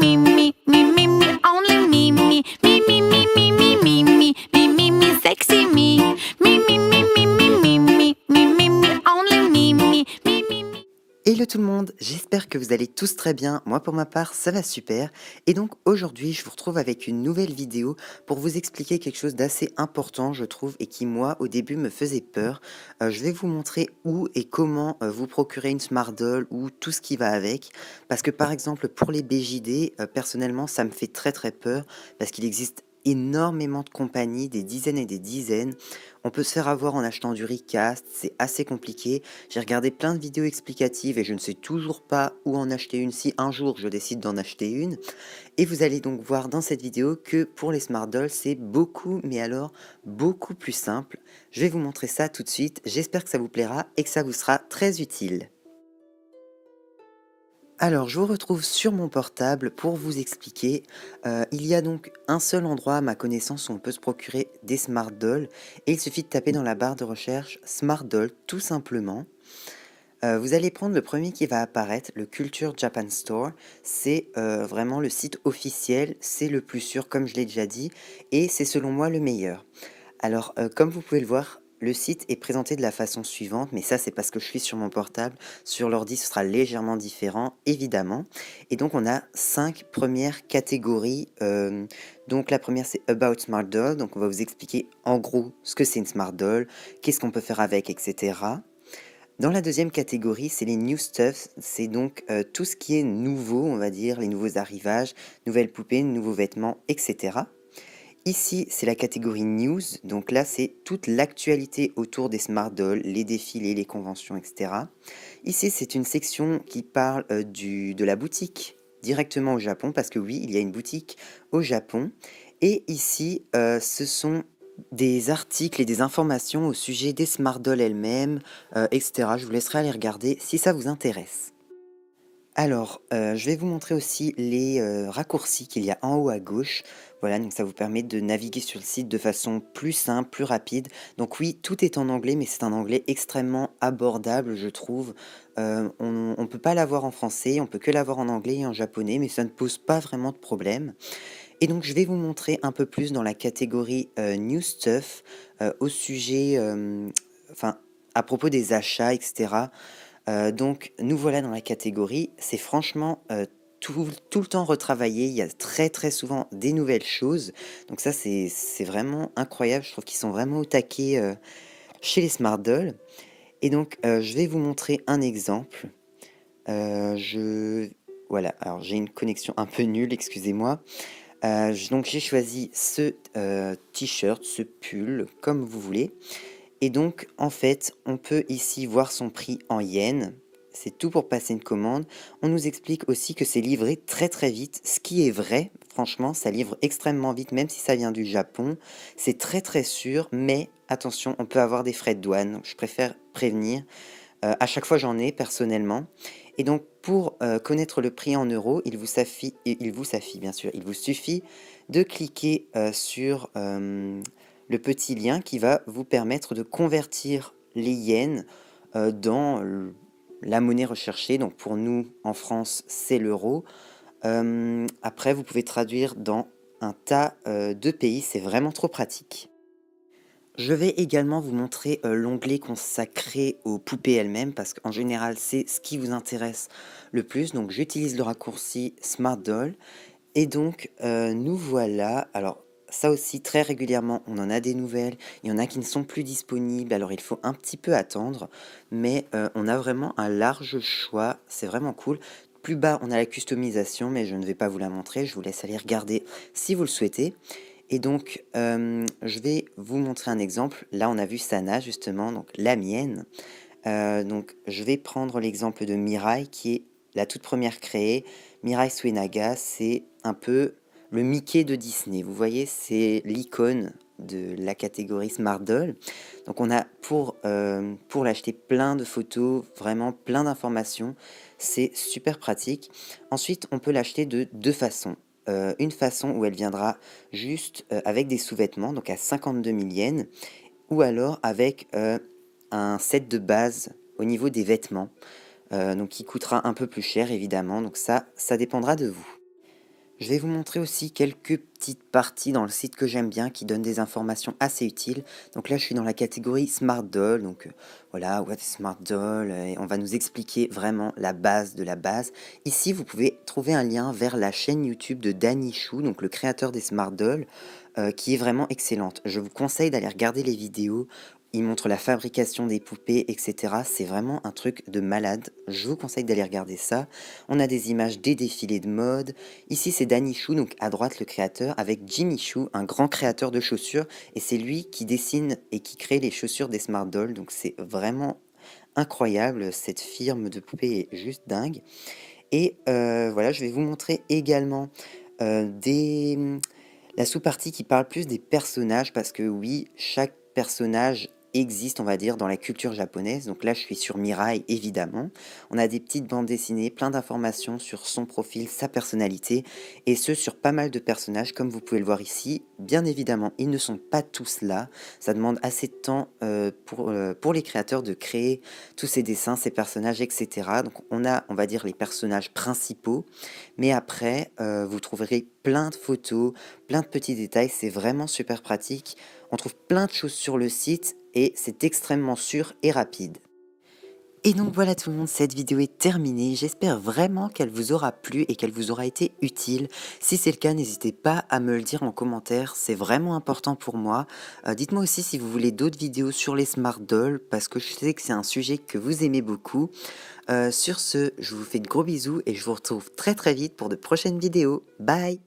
me, me, me, me, me, only me, me, me, me, me, me, me, me, me, me, me, me, sexy me, me, me, me, me, me, me, me, me, me, me, only me, me, me, me, me. Hello tout le monde, j'espère que vous allez tous très bien, moi pour ma part ça va super, et donc aujourd'hui je vous retrouve avec une nouvelle vidéo pour vous expliquer quelque chose d'assez important je trouve et qui moi au début me faisait peur. Je vais vous montrer où et comment vous procurer une Smart Doll ou tout ce qui va avec, parce que par exemple pour les BJD, personnellement ça me fait très très peur, parce qu'il existe énormément de compagnies, des dizaines et des dizaines. On peut se faire avoir en achetant du recast, c'est assez compliqué. J'ai regardé plein de vidéos explicatives et je ne sais toujours pas où en acheter une si un jour je décide d'en acheter une. Et vous allez donc voir dans cette vidéo que pour les Smart Dolls, c'est beaucoup, mais alors beaucoup plus simple. Je vais vous montrer ça tout de suite. J'espère que ça vous plaira et que ça vous sera très utile. Alors, je vous retrouve sur mon portable pour vous expliquer. Il y a donc un seul endroit à ma connaissance où on peut se procurer des Smart Dolls et il suffit de taper dans la barre de recherche Smart Doll tout simplement. Vous allez prendre le premier qui va apparaître, le Culture Japan Store. C'est vraiment le site officiel, c'est le plus sûr comme je l'ai déjà dit et c'est selon moi le meilleur. Alors, comme vous pouvez le voir, le site est présenté de la façon suivante, mais ça c'est parce que je suis sur mon portable. Sur l'ordi, ce sera légèrement différent, évidemment. Et donc on a 5 premières catégories. Donc la première c'est About Smart Doll, donc on va vous expliquer en gros ce que c'est une Smart Doll, qu'est-ce qu'on peut faire avec, etc. Dans la deuxième catégorie, c'est les new stuff, c'est donc tout ce qui est nouveau, on va dire, les nouveaux arrivages, nouvelles poupées, nouveaux vêtements, etc. Ici, c'est la catégorie news, donc là, c'est toute l'actualité autour des Smart Dolls, les défilés, les conventions, etc. Ici, c'est une section qui parle de la boutique directement au Japon, parce que oui, il y a une boutique au Japon. Et ici, ce sont des articles et des informations au sujet des Smart Dolls elles-mêmes, etc. Je vous laisserai aller regarder si ça vous intéresse. Alors, je vais vous montrer aussi les raccourcis qu'il y a en haut à gauche. Voilà, donc ça vous permet de naviguer sur le site de façon plus simple, plus rapide. Donc oui, tout est en anglais, mais c'est un anglais extrêmement abordable, je trouve. On ne peut pas l'avoir en français, on peut que l'avoir en anglais et en japonais, mais ça ne pose pas vraiment de problème. Et donc je vais vous montrer un peu plus dans la catégorie New Stuff, au sujet, enfin, à propos des achats, etc. Donc nous voilà dans la catégorie, c'est franchement tout le temps retravaillé, il y a très très souvent des nouvelles choses, donc ça c'est vraiment incroyable, je trouve qu'ils sont vraiment au taquet chez les Smart Dolls. Et donc je vais vous montrer un exemple. Je Voilà, alors j'ai une connexion un peu nulle, excusez-moi. Donc j'ai choisi ce t-shirt, ce pull, comme vous voulez. Et donc, en fait, on peut ici voir son prix en yens. C'est tout pour passer une commande. On nous explique aussi que c'est livré très très vite, ce qui est vrai. Franchement, ça livre extrêmement vite, même si ça vient du Japon. C'est très très sûr, mais attention, on peut avoir des frais de douane. Donc, je préfère prévenir. À chaque fois, j'en ai personnellement. Et donc, pour connaître le prix en euros, il vous suffit de cliquer sur le petit lien qui va vous permettre de convertir les yens dans la monnaie recherchée. Donc, pour nous, en France, c'est l'euro. Après, vous pouvez traduire dans un tas de pays. C'est vraiment trop pratique. Je vais également vous montrer l'onglet consacré aux poupées elles-mêmes parce qu'en général c'est ce qui vous intéresse le plus. Donc j'utilise le raccourci Smart Doll et donc nous voilà. Alors ça aussi très régulièrement on en a des nouvelles. Il y en a qui ne sont plus disponibles alors il faut un petit peu attendre. Mais on a vraiment un large choix. C'est vraiment cool. Plus bas on a la customisation mais je ne vais pas vous la montrer. Je vous laisse aller regarder si vous le souhaitez. Et donc, je vais vous montrer un exemple. Là, on a vu Sana, justement, donc la mienne. Donc, je vais prendre l'exemple de Mirai, qui est la toute première créée. Mirai Suenaga, c'est un peu le Mickey de Disney. Vous voyez, c'est l'icône de la catégorie Smart Doll. Donc, on a pour l'acheter plein de photos, vraiment plein d'informations. C'est super pratique. Ensuite, on peut l'acheter de deux façons. Une façon où elle viendra juste avec des sous-vêtements, donc à 52 000 yens, ou alors avec un set de base au niveau des vêtements, donc qui coûtera un peu plus cher évidemment, donc ça dépendra de vous. Je vais vous montrer aussi quelques petites parties dans le site que j'aime bien qui donnent des informations assez utiles. Donc là, je suis dans la catégorie Smart Doll. Donc voilà, what is Smart Doll? Et on va nous expliquer vraiment la base de la base. Ici, vous pouvez trouver un lien vers la chaîne YouTube de Danny Chou, donc le créateur des Smart Dolls, qui est vraiment excellente. Je vous conseille d'aller regarder les vidéos. Il montre la fabrication des poupées, etc. C'est vraiment un truc de malade. Je vous conseille d'aller regarder ça. On a des images des défilés de mode. Ici, c'est Danny Chou, donc à droite le créateur, avec Jimmy Chou, un grand créateur de chaussures. Et c'est lui qui dessine et qui crée les chaussures des Smart Dolls. Donc c'est vraiment incroyable. Cette firme de poupées est juste dingue. Et voilà, je vais vous montrer également la sous-partie qui parle plus des personnages, parce que oui, chaque personnage existe, on va dire, dans la culture japonaise. Donc là, je suis sur Mirai, évidemment. On a des petites bandes dessinées, plein d'informations sur son profil, sa personnalité, et ce, sur pas mal de personnages, comme vous pouvez le voir ici. Bien évidemment, ils ne sont pas tous là. Ça demande assez de temps pour les créateurs de créer tous ces dessins, ces personnages, etc. Donc on a, on va dire, les personnages principaux, mais après, vous trouverez plein de photos, plein de petits détails, c'est vraiment super pratique. On trouve plein de choses sur le site et c'est extrêmement sûr et rapide. Et donc voilà tout le monde, cette vidéo est terminée. J'espère vraiment qu'elle vous aura plu et qu'elle vous aura été utile. Si c'est le cas, n'hésitez pas à me le dire en commentaire, c'est vraiment important pour moi. Dites-moi aussi si vous voulez d'autres vidéos sur les Smart Dolls, parce que je sais que c'est un sujet que vous aimez beaucoup. Sur ce, je vous fais de gros bisous et je vous retrouve très très vite pour de prochaines vidéos. Bye!